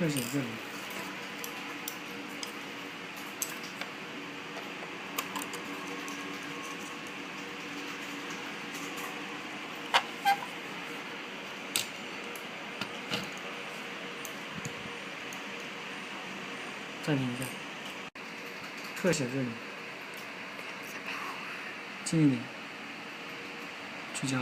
特写这里，暂停一下，特写这里，近一点，聚焦。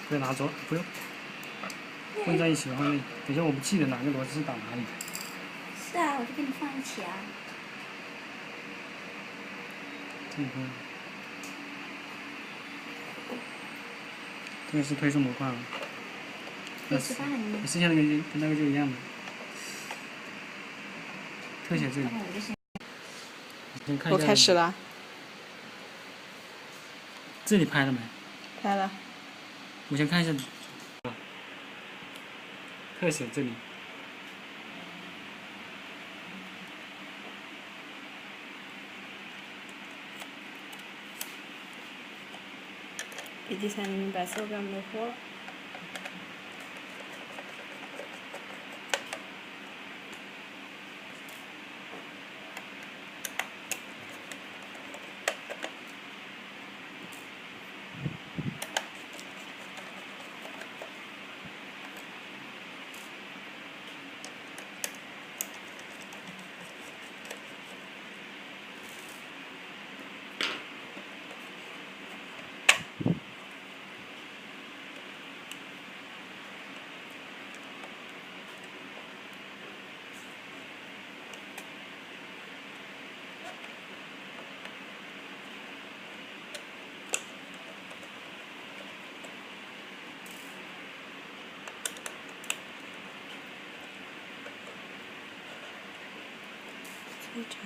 不要拿走，不用混在一起的话，等一下我不记得哪个螺丝是打哪里。是啊，我就给你放一起啊。这个，这个是推送模块了。可以吃饭了。你剩下那个跟那个就一样的。特写这里。先看一下。我开始了。这里拍了没？拍了。我先看一下。特写这里。比第三名白色边没活了。非常。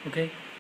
OK。